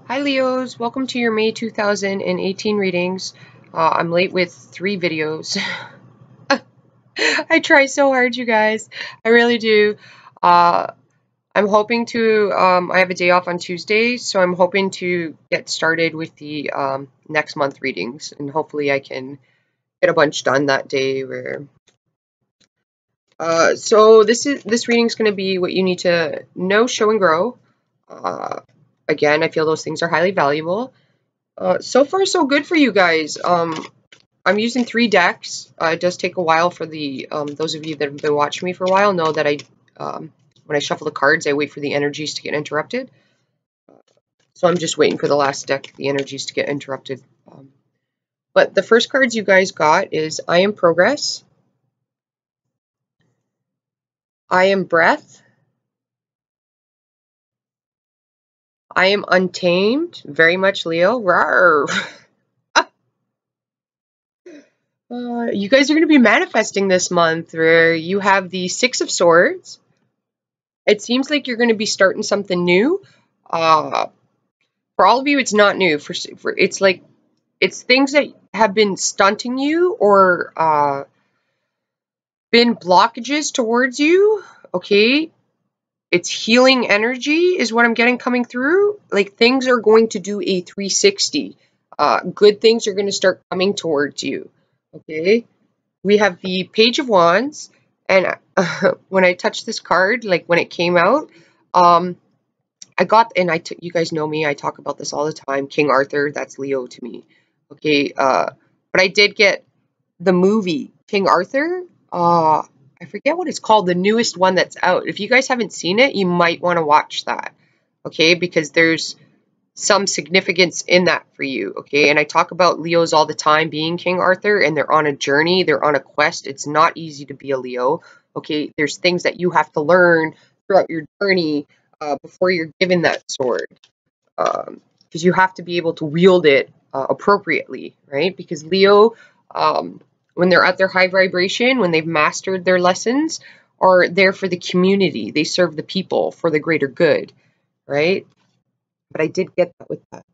Hi Leos, welcome to your May 2018 readings. I'm late with 3 videos. I try so hard, you guys. I really do. I'm hoping to, I have a day off on Tuesday, so I'm hoping to get started with the next month readings, and hopefully I can get a bunch done that day. So this reading is going to be what you need to know, show, and grow. Again, I feel those things are highly valuable. So far, so good for you guys. I'm using 3 decks. It does take a while for the those of you that have been watching me for a while know that when I shuffle the cards, I wait for the energies to get interrupted. So I'm just waiting for the last deck, the energies to get interrupted. But the first cards you guys got is I Am Progress, I Am Breath, I Am Untamed, very much Leo. Rawr. You guys are going to be manifesting this month, where you have the 6 of Swords. It seems like you're going to be starting something new. For all of you, it's not new. It's like it's things that have been stunting you or been blockages towards you. Okay, it's healing energy is what I'm getting coming through. Like things are going to do a 360. Good things are going to start coming towards you. Okay, we have the Page of Wands, and when I touched this card, like when it came out, I got, and you guys know me, I talk about this all the time. King Arthur, that's Leo to me. Okay, but I did get the movie King Arthur. I forget what it's called, the newest one that's out. If you guys haven't seen it, you might want to watch that. Okay, because there's some significance in that for you. Okay, and I talk about Leos all the time being King Arthur, and they're on a journey, they're on a quest. It's not easy to be a Leo. Okay, there's things that you have to learn throughout your journey before you're given that sword, because you have to be able to wield it appropriately, right? Because Leo, when they're at their high vibration, when they've mastered their lessons, are there for the community. They serve the people for the greater good, right? But I did get that with that.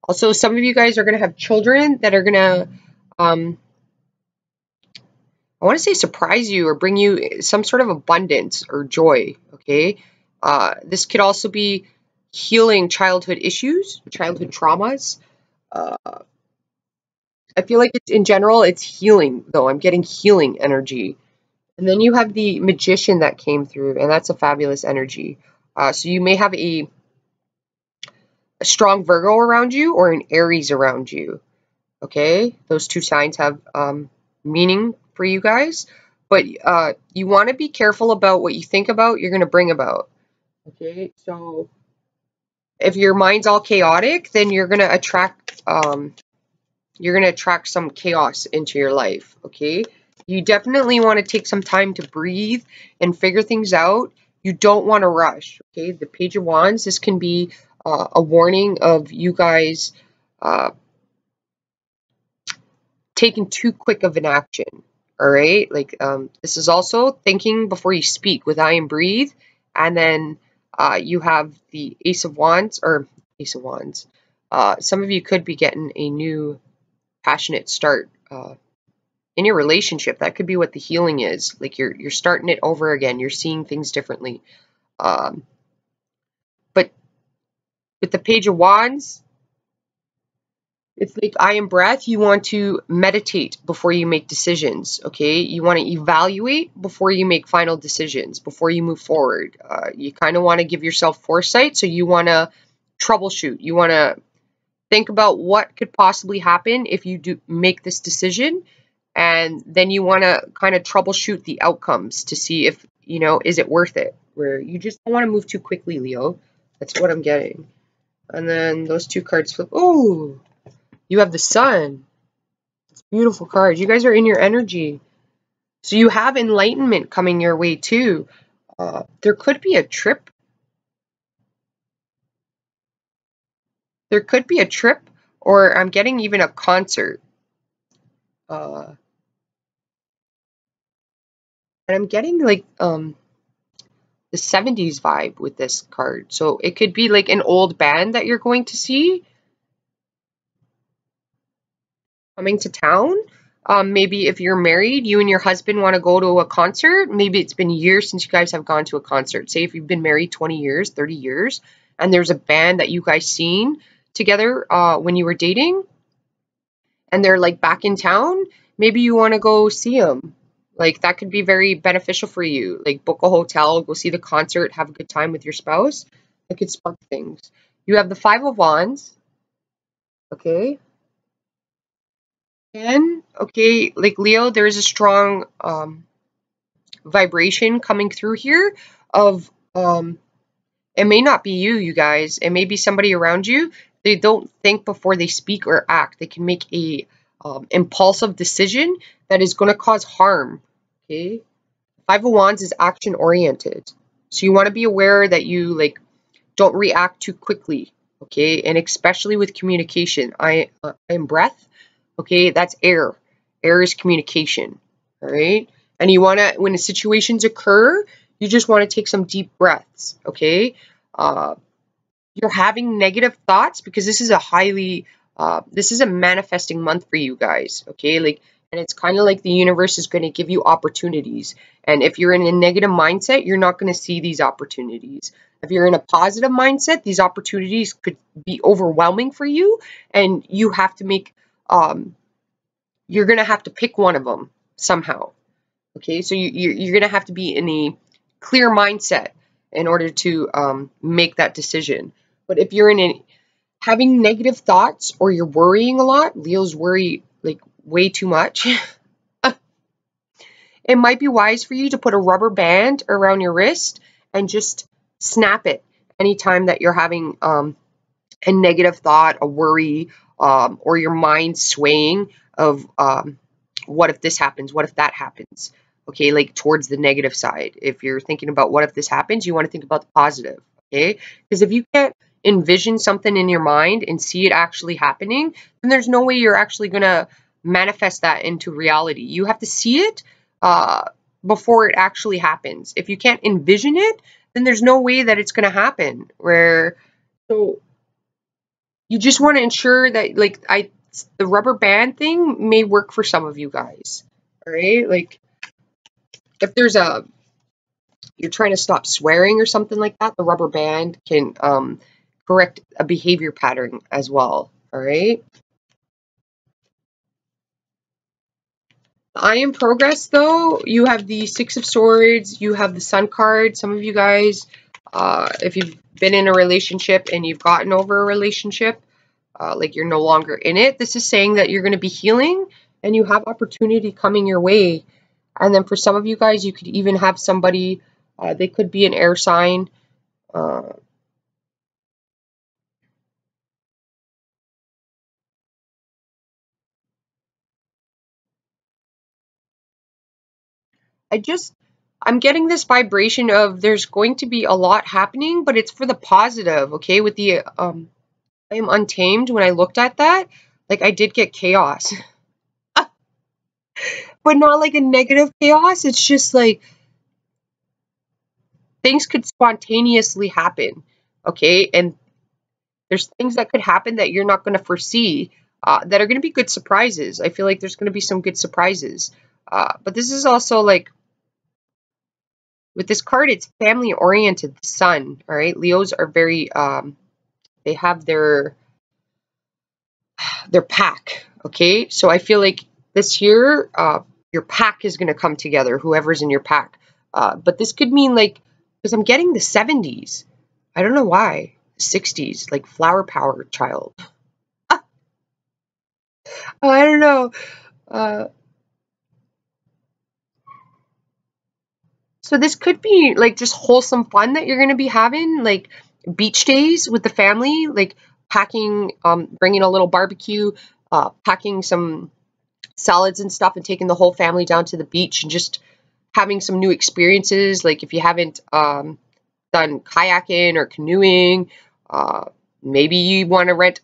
Also, some of you guys are going to have children that are going to, I want to say, surprise you or bring you some sort of abundance or joy, okay? This could also be healing childhood issues, childhood traumas. I feel like it's, in general, it's healing, though. I'm getting healing energy. And then you have the Magician that came through, and that's a fabulous energy. So you may have a strong Virgo around you or an Aries around you, okay? Those 2 signs have meaning for you guys. But you want to be careful about what you think about, you're going to bring about, okay? So if your mind's all chaotic, then you're going to attract some chaos into your life, okay? You definitely want to take some time to breathe and figure things out. You don't want to rush, okay? The Page of Wands, this can be a warning of you guys taking too quick of an action, all right? Like, this is also thinking before you speak with I Am Breathe. And then you have the Ace of Wands, or Ace of Wands. Some of you could be getting a new passionate start in your relationship. That could be what the healing is. Like you're starting it over again. You're seeing things differently. But with the Page of Wands, it's like I Am Breath. You want to meditate before you make decisions, okay? You want to evaluate before you make final decisions, before you move forward. You kind of want to give yourself foresight, so you want to troubleshoot. You want to think about what could possibly happen if you do make this decision, and then you want to kind of troubleshoot the outcomes to see if, is it worth it? Where you just don't want to move too quickly, Leo. That's what I'm getting. And then those 2 cards flip. Oh, you have the Sun. It's a beautiful card. You guys are in your energy. So you have enlightenment coming your way too. There could be a trip. There could be a trip, or I'm getting even a concert. And I'm getting like the the 70s vibe with this card. So it could be like an old band that you're going to see coming to town. Maybe if you're married, you and your husband want to go to a concert. Maybe it's been years since you guys have gone to a concert. Say if you've been married 20 years, 30 years, and there's a band that you guys seen together when you were dating, and they're like back in town, maybe you want to go see them. Like that could be very beneficial for you. Like book a hotel, go see the concert, have a good time with your spouse. It could spark things. You have the Five of Wands. Okay. And okay, like Leo, there is a strong vibration coming through here of it may not be you guys. It may be somebody around you. They don't think before they speak or act. They can make a impulsive decision that is going to cause harm. Okay, Five of Wands is action oriented, so you want to be aware that you like don't react too quickly. Okay, and especially with communication. I am breath. Okay, that's air. Air is communication. All right, and you want to when the situations occur, you just want to take some deep breaths. Okay, you're having negative thoughts because this is a highly this is a manifesting month for you guys. Okay, like, and it's kind of like the universe is going to give you opportunities, and if you're in a negative mindset, you're not going to see these opportunities. If you're in a positive mindset, these opportunities could be overwhelming for you, and you have to make you're going to have to pick one of them somehow. Okay, so you're going to have to be in a clear mindset in order to make that decision. But if you're in a having negative thoughts or you're worrying a lot, Leos worry like way too much, it might be wise for you to put a rubber band around your wrist and just snap it anytime that you're having a negative thought, a worry, or your mind swaying of what if this happens, what if that happens. Okay, like towards the negative side. If you're thinking about what if this happens, you want to think about the positive. Okay, because if you can't envision something in your mind and see it actually happening, then there's no way you're actually going to manifest that into reality. You have to see it before it actually happens. If you can't envision it, then there's no way that it's going to happen. So you just want to ensure that like the rubber band thing may work for some of you guys. All right, like if there's you're trying to stop swearing or something like that, the rubber band can correct a behavior pattern as well. All right. I am progress though. You have the Six of Swords. You have the Sun card. Some of you guys, if you've been in a relationship and you've gotten over a relationship, like you're no longer in it, this is saying that you're going to be healing and you have opportunity coming your way. And then for some of you guys, you could even have somebody, they could be an air sign. I'm getting this vibration of there's going to be a lot happening, but it's for the positive, okay? With the, I am untamed when I looked at that, like I did get chaos. But not like a negative chaos, it's just like things could spontaneously happen, okay? And there's things that could happen that you're not going to foresee that are going to be good surprises. I feel like there's going to be some good surprises. But this is also like, with this card, it's family oriented, the Sun, all right? Leos are very, they have their pack, okay? So I feel like this year, your pack is going to come together, whoever's in your pack. But this could mean like, because I'm getting the 70s. I don't know why. 60s, like flower power child. I don't know. So this could be like just wholesome fun that you're going to be having, like beach days with the family, like packing, bringing a little barbecue, packing some salads and stuff and taking the whole family down to the beach and just having some new experiences. Like if you haven't done kayaking or canoeing, maybe you want to rent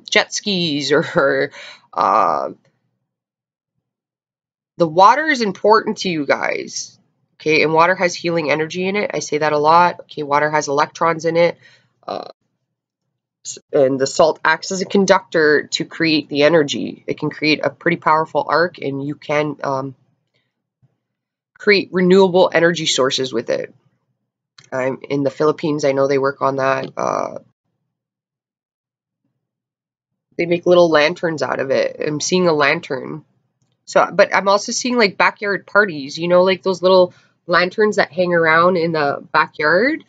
jet skis or the water is important to you guys. Okay, and water has healing energy in it. I say that a lot. Okay, water has electrons in it. And the salt acts as a conductor to create the energy. It can create a pretty powerful arc, and you can create renewable energy sources with it. In the Philippines, I know they work on that. They make little lanterns out of it. I'm seeing a lantern. So, but I'm also seeing like backyard parties, you know, like those little lanterns that hang around in the backyard.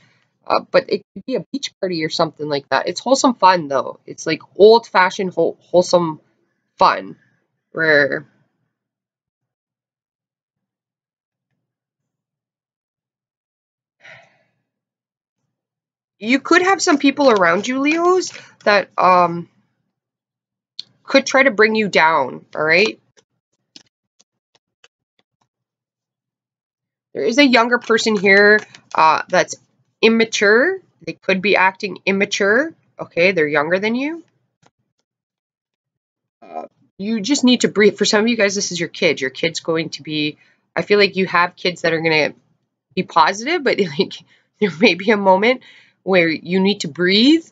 But it could be a beach party or something like that. It's wholesome fun though. It's like old-fashioned wholesome fun where you could have some people around you, Leos, that could try to bring you down, all right? There is a younger person here that's immature. They could be acting immature. Okay, they're younger than you. You just need to breathe. For some of you guys, this is your kid. Your kid's going to be, I feel like you have kids that are going to be positive, but like there may be a moment where you need to breathe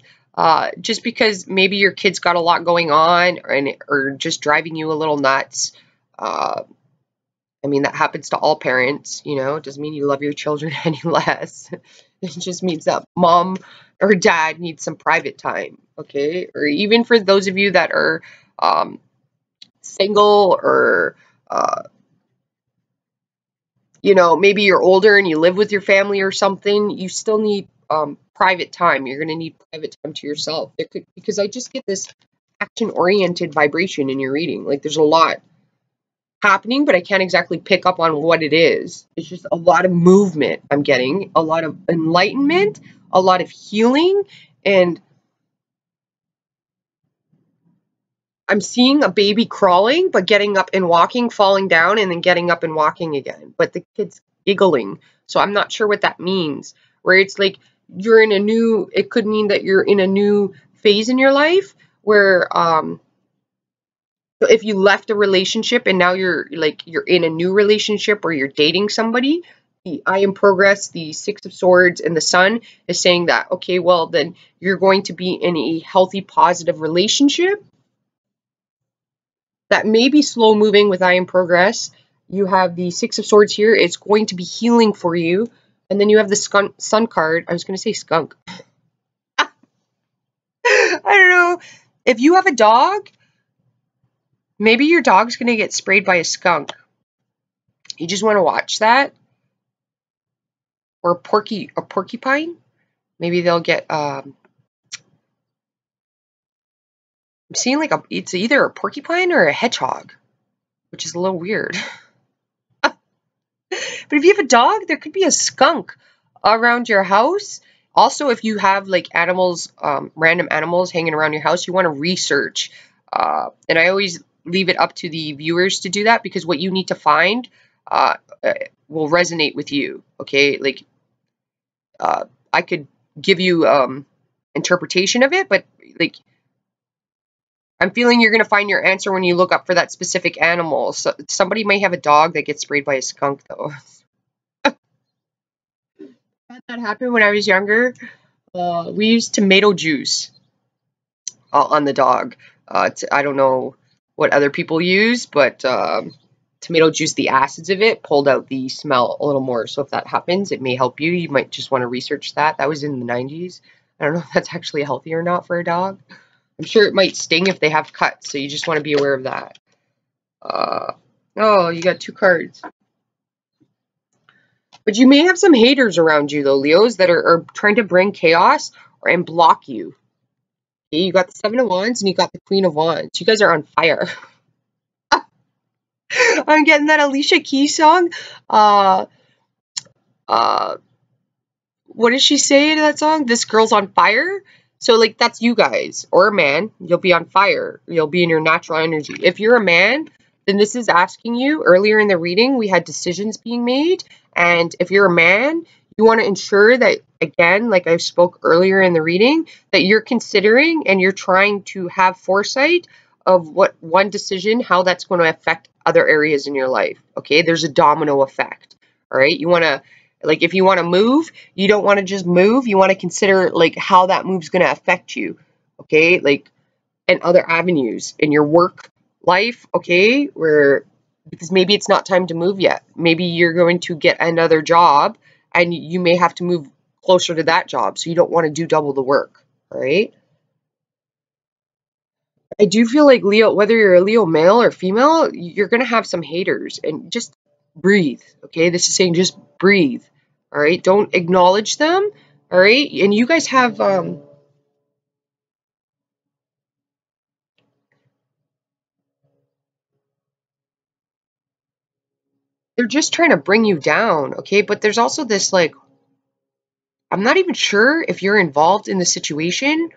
just because maybe your kid's got a lot going on or just driving you a little nuts. I mean, that happens to all parents, you know, it doesn't mean you love your children any less. It just means that mom or dad needs some private time, okay? Or even for those of you that are single or, you know, maybe you're older and you live with your family or something, you still need private time. You're going to need private time to yourself. Because I just get this action-oriented vibration in your reading. Like there's a lot happening, but I can't exactly pick up on what it is. It's just a lot of movement I'm getting, a lot of enlightenment, a lot of healing, and I'm seeing a baby crawling, but getting up and walking, falling down, and then getting up and walking again. But the kid's giggling. So I'm not sure what that means. Where it's like you're in a new, it could mean that you're in a new phase in your life where if you left a relationship and now you're in a new relationship or you're dating somebody, the I am progress, the Six of Swords, and the Sun is saying that, okay, well, then you're going to be in a healthy, positive relationship that may be slow moving with I am progress. You have the Six of Swords here. It's going to be healing for you. And then you have the Sun card. I was going to say skunk. I don't know. If you have a dog, maybe your dog's going to get sprayed by a skunk. You just want to watch that. Or a porcupine. Maybe they'll get, I'm seeing like it's either a porcupine or a hedgehog, which is a little weird. But if you have a dog, there could be a skunk around your house. Also, if you have like animals, random animals hanging around your house, you want to research. And I always leave it up to the viewers to do that because what you need to find will resonate with you. Okay, like I could give you interpretation of it, but like I'm feeling you're going to find your answer when you look up for that specific animal. So somebody may have a dog that gets sprayed by a skunk, though. Had that happen when I was younger. We used tomato juice on the dog. I don't know what other people use, but tomato juice, the acids of it pulled out the smell a little more. So if that happens, it may help you. You might just want to research that. That was in the 90s. I don't know if that's actually healthy or not for a dog. I'm sure it might sting if they have cuts, so you just want to be aware of that. Oh, you got two cards. But you may have some haters around you, though, Leos, that are trying to bring chaos and block you. Okay, you got the Seven of Wands and you got the Queen of Wands. You guys are on fire. I'm getting that Alicia Keys song. What does she say to that song? This girl's on fire. So, like, that's you guys. Or a man. You'll be on fire. You'll be in your natural energy. If you're a man, then this is asking you. Earlier in the reading, we had decisions being made. And if you're a man, you want to ensure that, again, like I spoke earlier in the reading, that you're considering and you're trying to have foresight of what one decision, how that's going to affect other areas in your life. Okay, there's a domino effect. All right, you want to, like, if you want to move, you don't want to just move. You want to consider like how that move's going to affect you. Okay, like, and other avenues in your work life. Okay, where, because maybe it's not time to move yet. Maybe you're going to get another job and you may have to move closer to that job, so you don't want to do double the work. All right. I do feel like Leo, whether you're a Leo male or female, you're going to have some haters, and just breathe. Okay. This is saying just breathe. All right. Don't acknowledge them. All right. And you guys have, they're just trying to bring you down. Okay. But there's also this, like, I'm not even sure if you're involved in the situation.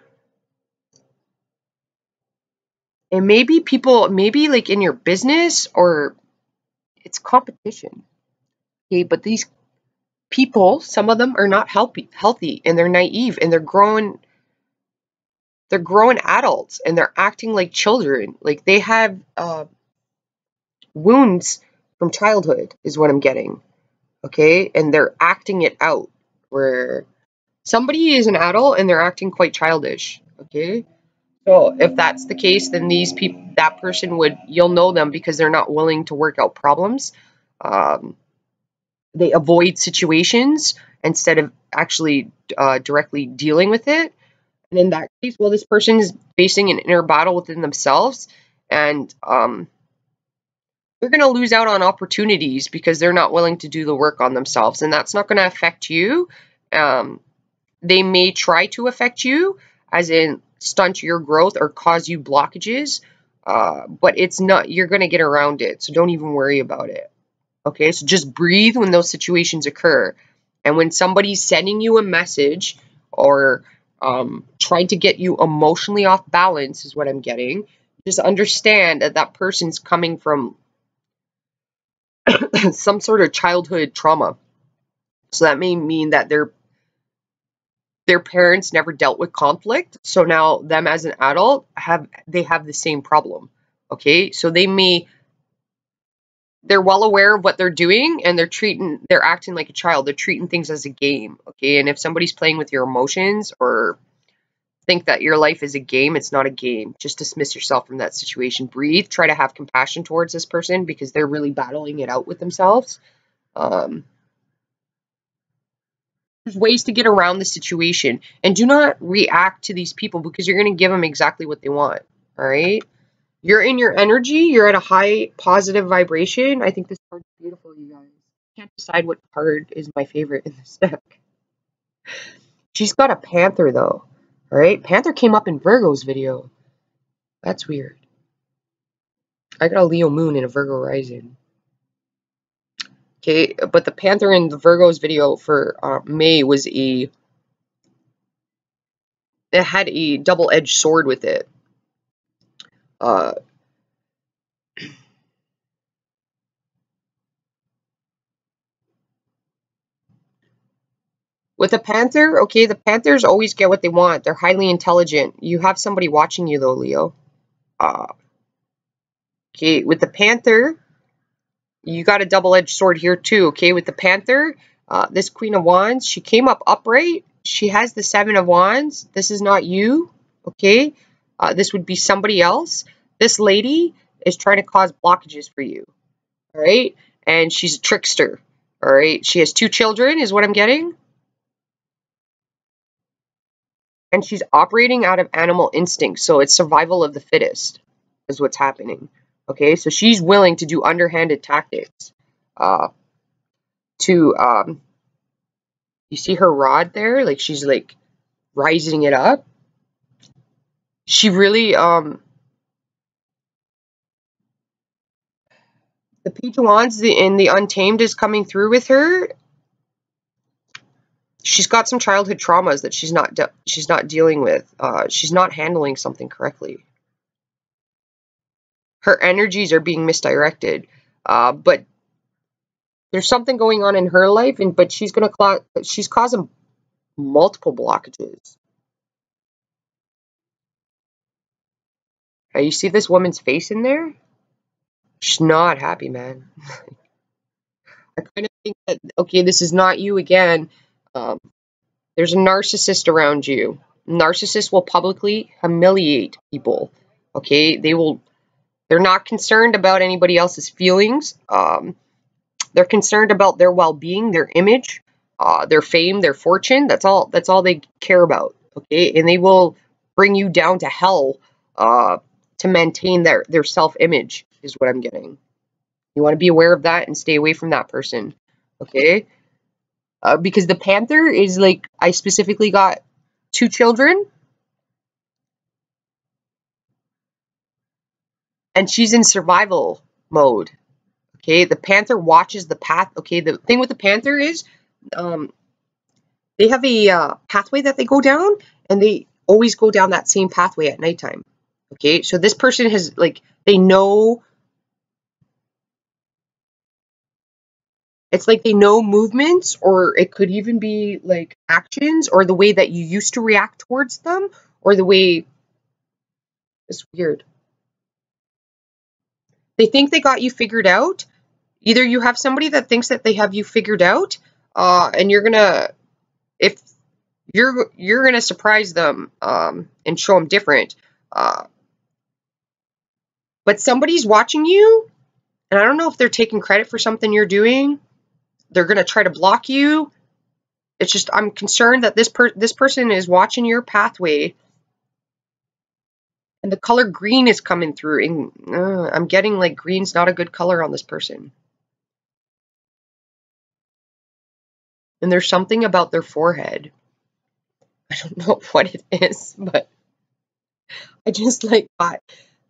And maybe people, maybe like in your business, or it's competition. Okay. But these people, some of them are not healthy, and they're naive, and they're growing adults, and they're acting like children. Like they have wounds from childhood, is what I'm getting. Okay. And they're acting it out, where somebody is an adult and they're acting quite childish. Okay. So if that's the case, then these people, that person would, you'll know them because they're not willing to work out problems. Um, they avoid situations instead of actually directly dealing with it. And in that case, well, this person is facing an inner battle within themselves, and they're going to lose out on opportunities because they're not willing to do the work on themselves, and that's not going to affect you. Um, they may try to affect you, as in stunt your growth or cause you blockages, but it's not. You're going to get around it, so don't even worry about it. Okay, so just breathe when those situations occur. And when somebody's sending you a message, or trying to get you emotionally off balance, is what I'm getting, just understand that that person's coming from some sort of childhood trauma. So that may mean that their parents never dealt with conflict. So now them as an adult have the same problem. Okay, so they're well aware of what they're doing, and they're acting like a child. They're treating things as a game. Okay, and if somebody's playing with your emotions, or think that your life is a game, it's not a game. Just dismiss yourself from that situation. Breathe. Try to have compassion towards this person because they're really battling it out with themselves. Um, there's ways to get around the situation, and do not react to these people because you're going to give them exactly what they want. All right. You're in your energy. You're at a high positive vibration. I think this card's beautiful, you guys. Can't decide what card is my favorite in this deck. She's got a panther though. All right. Panther came up in Virgo's video. That's weird. I got a Leo moon and a Virgo rising. Okay, but the panther in the Virgo's video for May was it had a double-edged sword with it. Uh, with a panther, okay, the panthers always get what they want. They're highly intelligent. You have somebody watching you though, Leo. Okay, with the panther, you got a double-edged sword here too. Okay, with the panther, this Queen of Wands, she came up upright. She has the Seven of Wands. This is not you. Okay, this would be somebody else. This lady is trying to cause blockages for you. All right, and she's a trickster. All right, she has 2 children, is what I'm getting. And she's operating out of animal instinct, so it's survival of the fittest is what's happening. Okay, so she's willing to do underhanded tactics. To you see her rod there? Like she's like rising it up. She really the Page of Wands in the Untamed is coming through with her. She's got some childhood traumas that she's not dealing with. She's not handling something correctly. Her energies are being misdirected. But there's something going on in her life, but she's causing multiple blockages. You see this woman's face in there? She's not happy, man. I kind of think that, okay, this is not you again. Um, there's a narcissist around you. Narcissists will publicly humiliate people. Okay, they're not concerned about anybody else's feelings. They're concerned about their well-being, their image, their fame, their fortune. That's all they care about. Okay, and they will bring you down to hell to maintain their self-image, is what I'm getting. You want to be aware of that and stay away from that person. Okay, because the Panther is like, I specifically got 2 children, and she's in survival mode. Okay, the Panther watches the path. Okay, the thing with the Panther is, they have a pathway that they go down, and they always go down that same pathway at nighttime. Okay, so this person has, like, they know, it's like they know movements, or it could even be like actions, or the way that you used to react towards them, or the way, it's weird. They think they got you figured out. Either you have somebody that thinks that they have you figured out, and you're gonna, if you're gonna surprise them and show them different. But somebody's watching you, and I don't know if they're taking credit for something you're doing. They're gonna try to block you. It's just, I'm concerned that this person is watching your pathway, and the color green is coming through. And I'm getting like green's not a good color on this person. And there's something about their forehead. I don't know what it is, but I just like got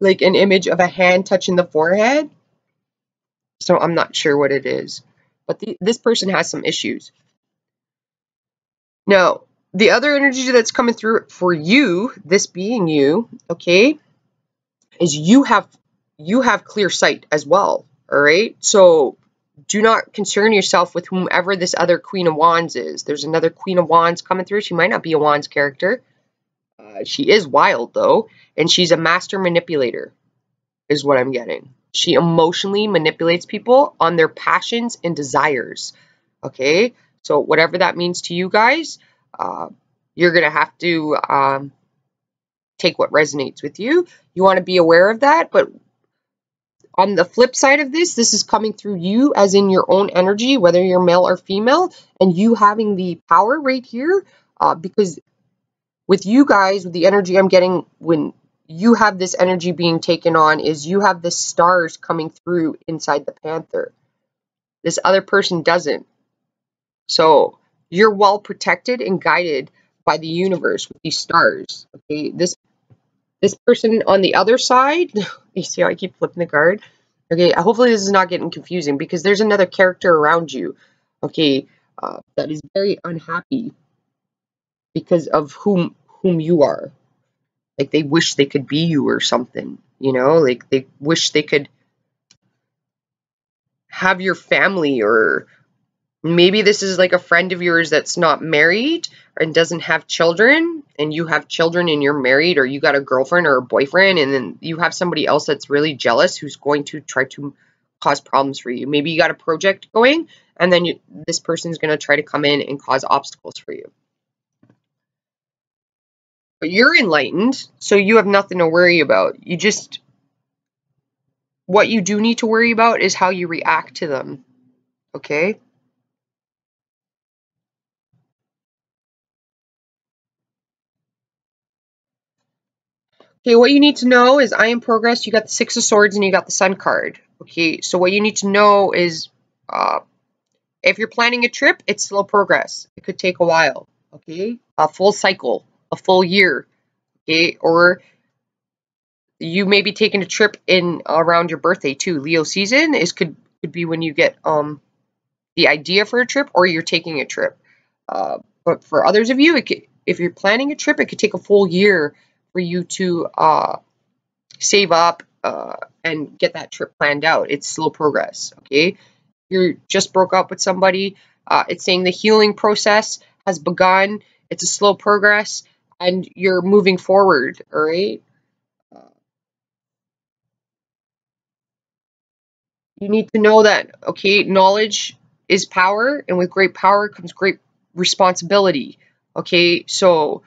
like an image of a hand touching the forehead. So I'm not sure what it is. But this person has some issues. Now, the other energy that's coming through for you, this being you, okay, is you have clear sight as well. All right. So do not concern yourself with whomever this other Queen of Wands is. There's another Queen of Wands coming through. She might not be a Wands character. She is wild though, and she's a master manipulator, is what I'm getting. She emotionally manipulates people on their passions and desires. Okay, so whatever that means to you guys, you're gonna have to take what resonates with you. You want to be aware of that, but on the flip side of this is coming through you, as in your own energy, whether you're male or female, and you having the power right here, because with you guys, with the energy I'm getting when you have this energy being taken on, is you have the stars coming through inside the Panther. This other person doesn't. So you're well protected and guided by the universe with these stars. Okay, this person on the other side, you see how I keep flipping the card? Okay, hopefully this is not getting confusing, because there's another character around you, okay, that is very unhappy because of whom you are. Like, they wish they could be you or something, you know? Like, they wish they could have your family, or maybe this is like a friend of yours that's not married and doesn't have children, and you have children and you're married, or you got a girlfriend or a boyfriend, and then you have somebody else that's really jealous who's going to try to cause problems for you. Maybe you got a project going, and then this person's going to try to come in and cause obstacles for you. But you're enlightened, so you have nothing to worry about. What you do need to worry about is how you react to them, okay? Okay, what you need to know is, I am progress. You got the Six of Swords and you got the Sun card. Okay, so what you need to know is, if you're planning a trip, it's slow progress. It could take a while, okay? A full cycle, a full year, okay? Or you may be taking a trip in around your birthday too. Leo season could be when you get the idea for a trip, or you're taking a trip. But for others of you, if you're planning a trip, it could take a full year for you to save up and get that trip planned out. It's slow progress, okay? You just broke up with somebody. It's saying the healing process has begun. It's a slow progress, and you're moving forward, all right? You need to know that, okay, knowledge is power, and with great power comes great responsibility. Okay, so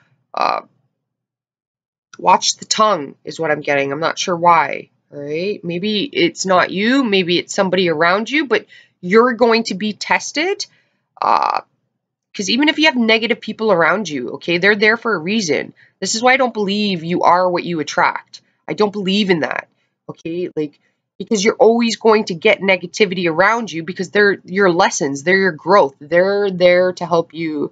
watch the tongue is what I'm getting. I'm not sure why. All right, maybe it's not you, maybe it's somebody around you, but you're going to be tested. Because even if you have negative people around you, okay, they're there for a reason. This is why I don't believe you are what you attract. I don't believe in that. Okay, like, because you're always going to get negativity around you because they're your lessons, they're your growth. They're there to help you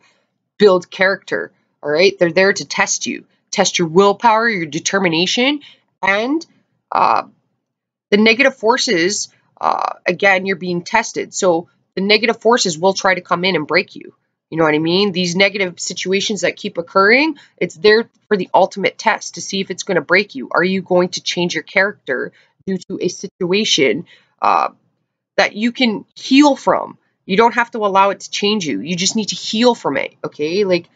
build character. All right, they're there to test you, test your willpower, your determination, and the negative forces. Again, you're being tested. So the negative forces will try to come in and break you. You know what I mean? These negative situations that keep occurring, it's there for the ultimate test to see if it's going to break you. Are you going to change your character due to a situation that you can heal from? You don't have to allow it to change you. You just need to heal from it, okay? Like,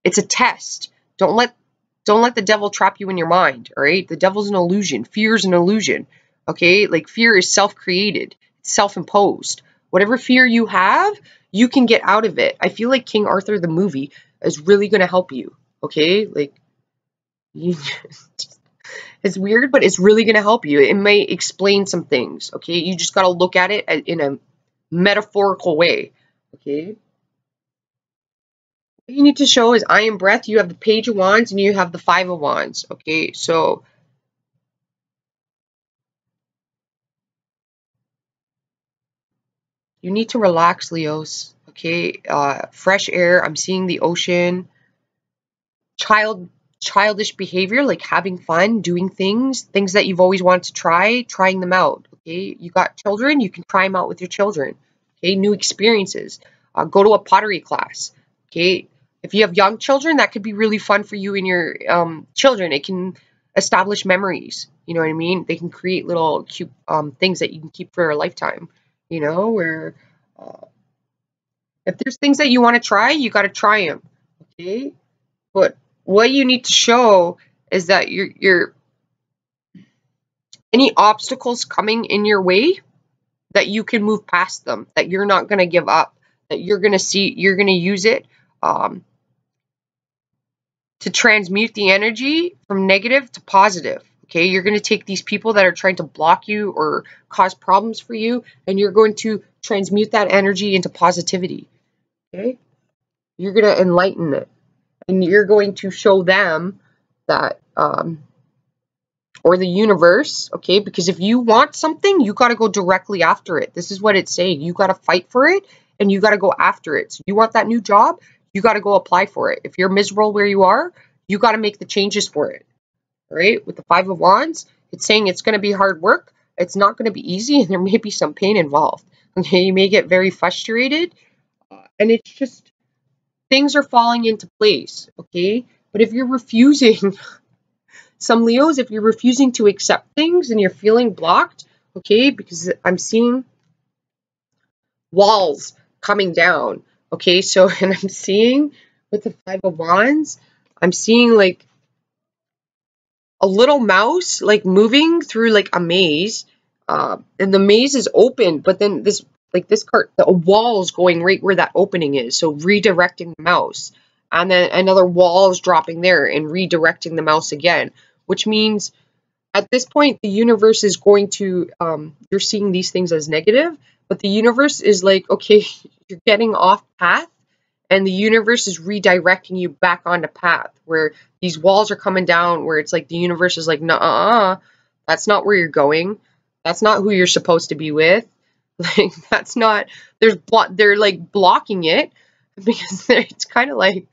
it's a test. Don't let the devil trap you in your mind, all right? The devil's an illusion. Fear is an illusion, okay? Like, fear is self-created, self-imposed. Whatever fear you have, you can get out of it. I feel like King Arthur the movie is really going to help you, okay? Like, it's weird, but it's really going to help you. It may explain some things, okay? You just got to look at it in a metaphorical way, okay? What you need to show is I Am Breath. You have the Page of Wands and you have the Five of Wands, okay? So you need to relax, Leos, okay? Fresh air. I'm seeing the ocean. Childish behavior, like having fun, doing things that you've always wanted to try, trying them out, okay? You got children, you can try them out with your children, okay? New experiences. Go to a pottery class, okay? If you have young children, that could be really fun for you and your children. It can establish memories, you know what I mean? They can create little cute things that you can keep for a lifetime, you know, where if there's things that you want to try, you got to try them, okay? But what you need to show is that you're any obstacles coming in your way, that you can move past them, that you're not going to give up, that you're going to use it to transmute the energy from negative to positive. Okay, you're going to take these people that are trying to block you or cause problems for you, and you're going to transmute that energy into positivity. Okay, you're going to enlighten it, and you're going to show them that or the universe, okay? Because if you want something, you got to go directly after it. This is what it's saying. You got to fight for it, and you got to go after it. So you want that new job, you got to go apply for it. If you're miserable where you are, you got to make the changes for it, all right? With the Five of Wands, it's saying it's going to be hard work. It's not going to be easy, and there may be some pain involved, okay? You may get very frustrated, and it's just things are falling into place, okay? But if you're refusing... Some Leos, if you're refusing to accept things and you're feeling blocked, okay, because I'm seeing walls coming down, okay, so, and I'm seeing with the Five of Wands, I'm seeing like a little mouse like moving through like a maze, and the maze is open, but then this card, the wall is going right where that opening is, so redirecting the mouse, and then another wall is dropping there and redirecting the mouse again. Which means at this point, the universe is going to, you're seeing these things as negative, but the universe is like, okay, you're getting off path, and the universe is redirecting you back onto path, where these walls are coming down, where it's like the universe is like, nah, that's not where you're going. That's not who you're supposed to be with. Like, that's not, they're like blocking it, because it's kind of like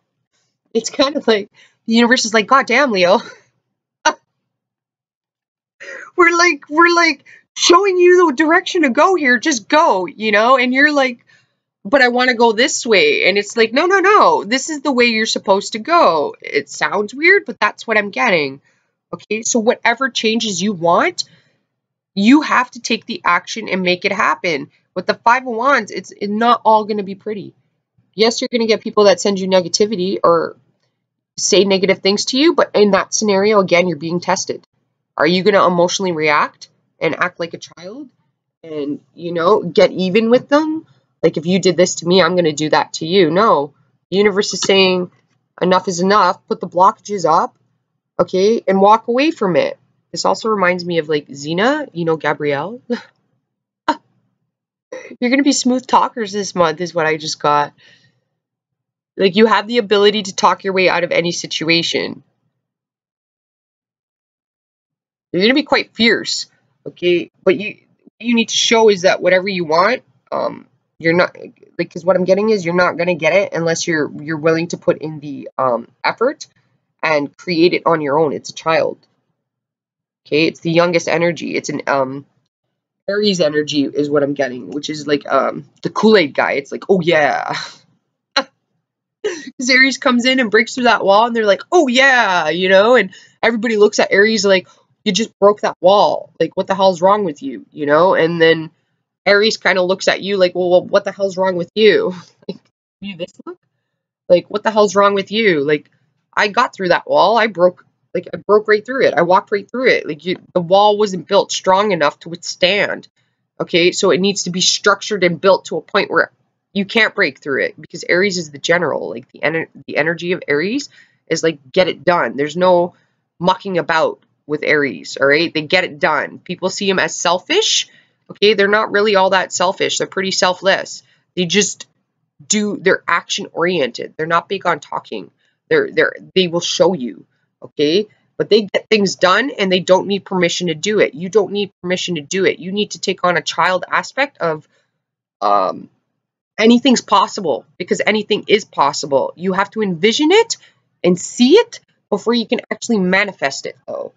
the universe is like, God damn, Leo. We're like showing you the direction to go here. Just go, you know? And you're like, but I want to go this way. And it's like, no. This is the way you're supposed to go. It sounds weird, but that's what I'm getting. Okay, so whatever changes you want, you have to take the action and make it happen. With the Five of Wands, it's not all going to be pretty. Yes, you're going to get people that send you negativity or say negative things to you, but in that scenario, again, you're being tested. Are you going to emotionally react and act like a child and, you know, get even with them? Like, if you did this to me, I'm going to do that to you. No. The universe is saying enough is enough. Put the blockages up, okay, and walk away from it. This also reminds me of, like, Xena, you know, Gabrielle. You're going to be smooth talkers this month is what I just got. Like, you have the ability to talk your way out of any situation. You're going to be quite fierce, okay? But you need to show is that whatever you want, you're not, like, because what I'm getting is you're not going to get it unless you're willing to put in the effort and create it on your own. It's a child, okay? It's the youngest energy. It's an Aries energy is what I'm getting, which is like the Kool-Aid guy. It's like, oh yeah. Because Aries comes in and breaks through that wall, and they're like, oh yeah, you know, and everybody looks at Aries like, you just broke that wall. Like, what the hell's wrong with you, you know? And then Aries kind of looks at you like, well, what the hell's wrong with you? Like, you this look? Like, what the hell's wrong with you? Like, I got through that wall. I broke right through it. I walked right through it. Like, the wall wasn't built strong enough to withstand. Okay, so it needs to be structured and built to a point where you can't break through it, because Aries is the general. Like, the energy of Aries is like, get it done. There's no mucking about with Aries, all right? They get it done. People see them as selfish. Okay, they're not really all that selfish. They're pretty selfless. They just they're action oriented. They're not big on talking. They will show you, okay? But they get things done, and they don't need permission to do it. You don't need permission to do it. You need to take on a child aspect of anything's possible, because anything is possible. You have to envision it and see it before you can actually manifest it, though.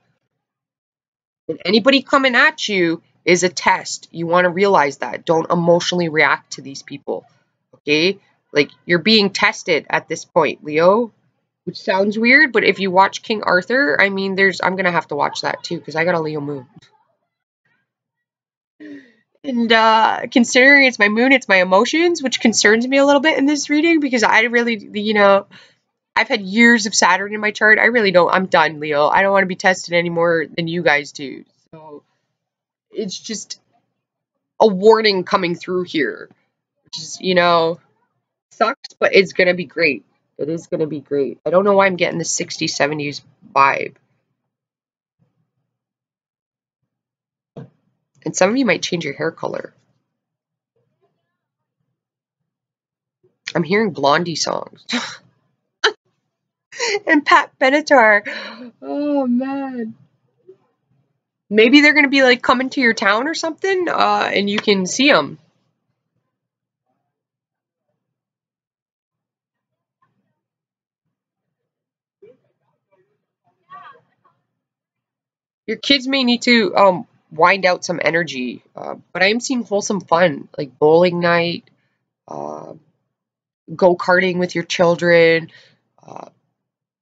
And anybody coming at you is a test. You want to realize that. Don't emotionally react to these people, okay? Like, you're being tested at this point, Leo, which sounds weird, but if you watch King Arthur, I mean, I'm going to have to watch that too, because I got a Leo moon. And considering it's my moon, it's my emotions, which concerns me a little bit in this reading, because I really, you know, I've had years of Saturn in my chart. I really don't. I'm done, Leo. I don't want to be tested any more than you guys do. So it's just a warning coming through here, which is, you know, sucks, but it's going to be great. It is going to be great. I don't know why I'm getting the 60s, 70s vibe. And some of you might change your hair color. I'm hearing Blondie songs. And Pat Benatar. Oh, man. Maybe they're going to be, like, coming to your town or something, and you can see them. Your kids may need to wind out some energy, but I am seeing wholesome fun, like bowling night, go-karting with your children,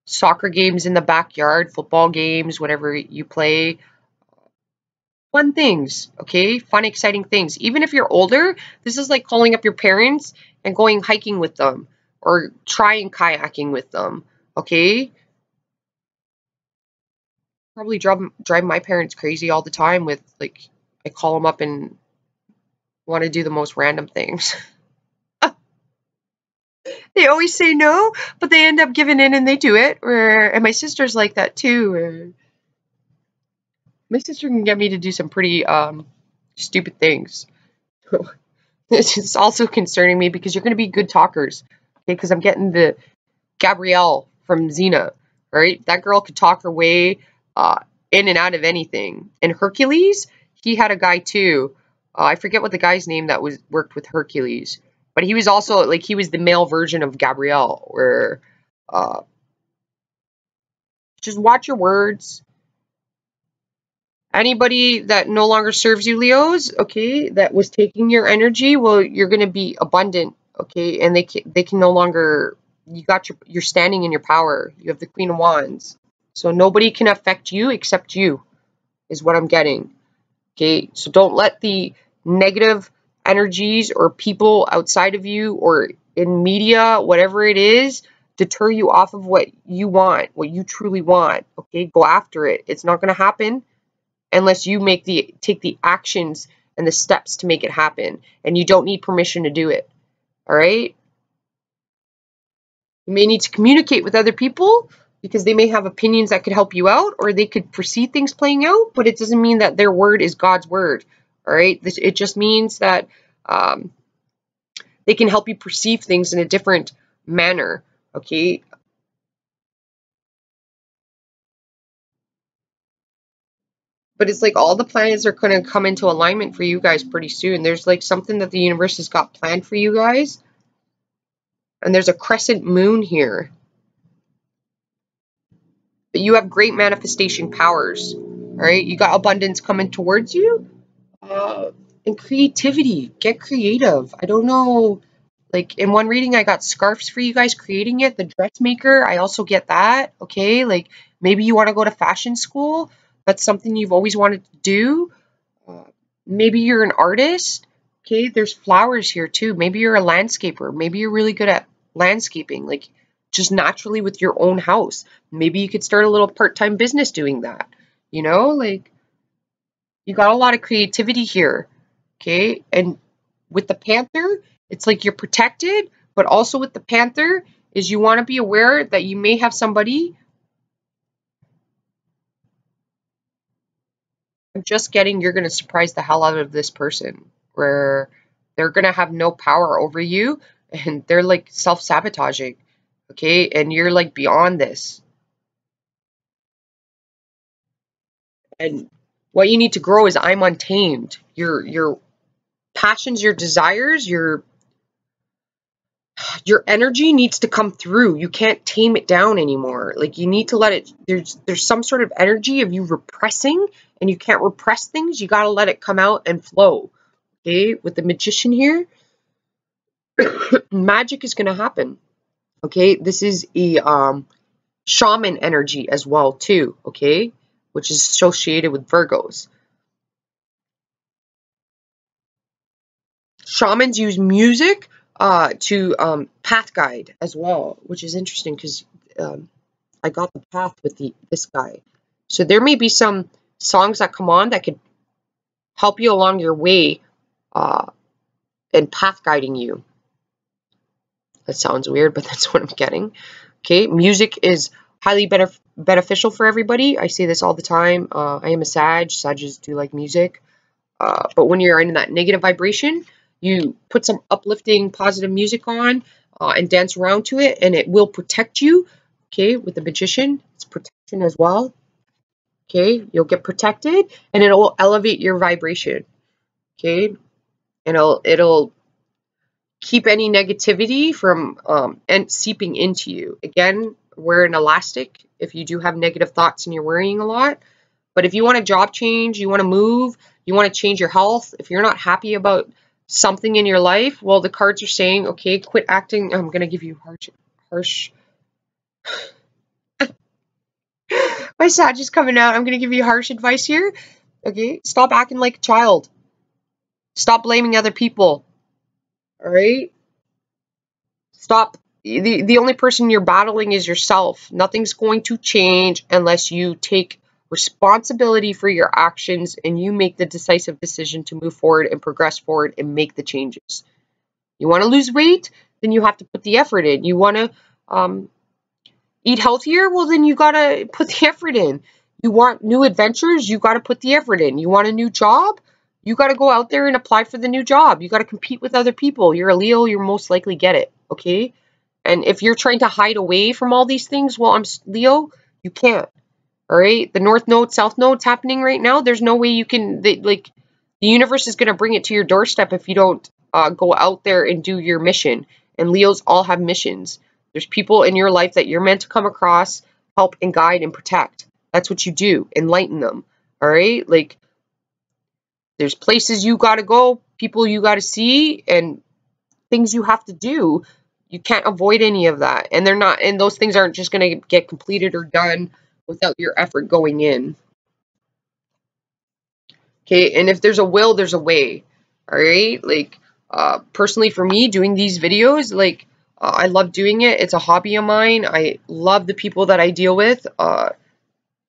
soccer games in the backyard, football games, whatever you play. Fun things, okay? Fun, exciting things. Even if you're older, this is like calling up your parents and going hiking with them or trying kayaking with them, okay? Probably drive my parents crazy all the time with, like, I call them up and want to do the most random things. They always say no, but they end up giving in and they do it. And my sister's like that too. My sister can get me to do some pretty stupid things. This is also concerning me because you're going to be good talkers. Okay, because I'm getting the Gabrielle from Xena. Right, that girl could talk her way in and out of anything. And Hercules, he had a guy too. I forget what the guy's name that worked with Hercules. But he was also, like, he was the male version of Gabrielle, where just watch your words. Anybody that no longer serves you, Leos, okay, that was taking your energy, well, you're going to be abundant, okay, and they can no longer, you're standing in your power. You have the Queen of Wands. So nobody can affect you except you, is what I'm getting, okay? So don't let the negative energies or people outside of you or in media, whatever it is, deter you off of what you want, what you truly want, okay? Go after it. It's not going to happen unless you take the actions and the steps to make it happen, and you don't need permission to do it, All right. You may need to communicate with other people because they may have opinions that could help you out, or they could foresee things playing out, but it doesn't mean that their word is God's word. All right. It just means that they can help you perceive things in a different manner. Okay. But it's like all the planets are going to come into alignment for you guys pretty soon. There's like something that the universe has got planned for you guys. And there's a crescent moon here. But you have great manifestation powers. All right. You got abundance coming towards you. And creativity. Get creative. I don't know. Like in one reading, I got scarves for you guys creating it. The dressmaker, I also get that. Okay. Like maybe you want to go to fashion school. That's something you've always wanted to do. Maybe you're an artist. Okay, there's flowers here too. Maybe you're a landscaper. Maybe you're really good at landscaping, like just naturally with your own house. Maybe you could start a little part-time business doing that. You know, like you got a lot of creativity here. Okay, and with the Panther, it's like you're protected, but also with the Panther is you want to be aware that you may have somebody. I'm just getting you're going to surprise the hell out of this person where they're going to have no power over you and they're like self-sabotaging. Okay? And you're like beyond this. And what you need to grow is I'm untamed. Your passions, your desires, your energy needs to come through. You can't tame it down anymore. Like you need to let it there's some sort of energy of you repressing, and you can't repress things. You got to let it come out and flow. Okay? With the Magician here, magic is going to happen. Okay? This is a shaman energy as well too, okay? Which is associated with Virgos. Shamans use music to path guide as well, which is interesting because I got the path with this guy. So there may be some songs that come on that could help you along your way and path guiding you. That sounds weird, but that's what I'm getting. Okay, music is highly beneficial for everybody. I say this all the time. I am a Sag. Sages do like music. But when you're in that negative vibration, you put some uplifting, positive music on and dance around to it, and it will protect you. Okay, with the Magician, it's protection as well. Okay, you'll get protected, and it'll elevate your vibration. Okay, and it'll keep any negativity from and seeping into you. Again, wear an elastic if you do have negative thoughts and you're worrying a lot. But if you want a job change, you want to move, you want to change your health, if you're not happy about something in your life, well, the cards are saying, okay, quit acting. I'm going to give you harsh. My Sag is coming out. I'm going to give you harsh advice here. Okay, stop acting like a child. Stop blaming other people. All right? Stop. The only person you're battling is yourself. Nothing's going to change unless you take responsibility for your actions and you make the decisive decision to move forward and progress forward and make the changes. You want to lose weight? Then you have to put the effort in. You want to eat healthier? Well, then you got to put the effort in. You want new adventures? You got to put the effort in. You want a new job? You got to go out there and apply for the new job. You got to compete with other people. You're a Leo, you'll most likely get it, okay? And if you're trying to hide away from all these things, well, I'm Leo, you can't. All right? The North Node, South Node's happening right now. There's no way you can, the universe is going to bring it to your doorstep if you don't go out there and do your mission. And Leos all have missions. There's people in your life that you're meant to come across, help and guide and protect. That's what you do. Enlighten them. All right? Like, there's places you got to go, people you got to see, and things you have to do. You can't avoid any of that. And they're not, and those things aren't just going to get completed or done without your effort going in. Okay, and if there's a will, there's a way. All right? Like, personally for me, doing these videos, like, I love doing it. It's a hobby of mine. I love the people that I deal with.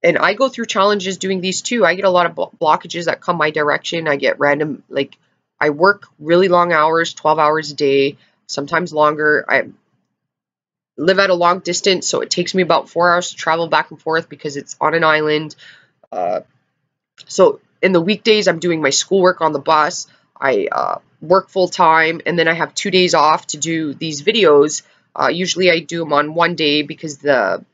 And I go through challenges doing these too. I get a lot of blockages that come my direction. I get random, like, I work really long hours, 12 hours a day. sometimes longer. I live at a long distance, so it takes me about 4 hours to travel back and forth because it's on an island. So in the weekdays, I'm doing my schoolwork on the bus. I work full time, and then I have 2 days off to do these videos. Usually I do them on one day because the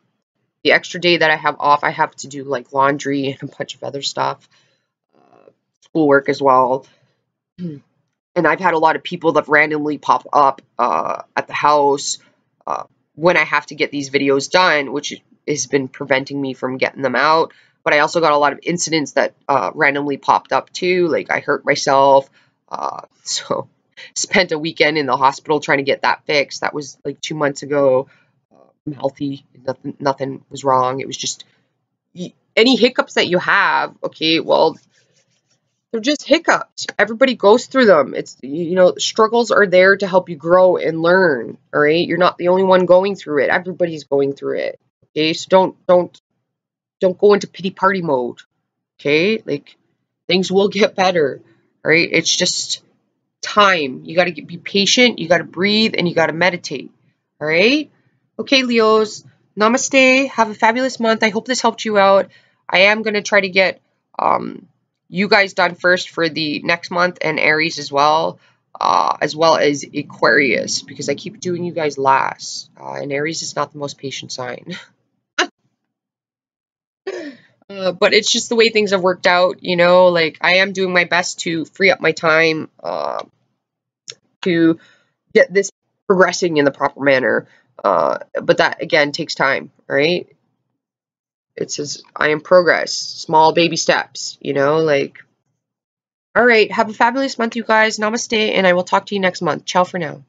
extra day that I have off, I have to do like laundry and a bunch of other stuff, schoolwork as well. And I've had a lot of people that randomly pop up at the house when I have to get these videos done, which has been preventing me from getting them out. But I also got a lot of incidents that randomly popped up too, like I hurt myself. So spent a weekend in the hospital trying to get that fixed. That was like 2 months ago. I'm healthy. Nothing was wrong. It was just any hiccups that you have. Okay, well, they're just hiccups. Everybody goes through them. It's, struggles are there to help you grow and learn. All right, you're not the only one going through it. Everybody's going through it. Okay, so don't go into pity party mode. Okay, like things will get better. All right, it's just time. You got to be patient. You got to breathe, and you got to meditate. All right. Okay, Leos. Namaste. Have a fabulous month. I hope this helped you out. I am gonna try to get you guys done first for the next month, and Aries as well as Aquarius, because I keep doing you guys last. And Aries is not the most patient sign. But it's just the way things have worked out, like I am doing my best to free up my time to get this progressing in the proper manner. But that, again, takes time, right? It says, I am progress, small baby steps, like, all right, have a fabulous month, you guys. Namaste, and I will talk to you next month. Ciao for now.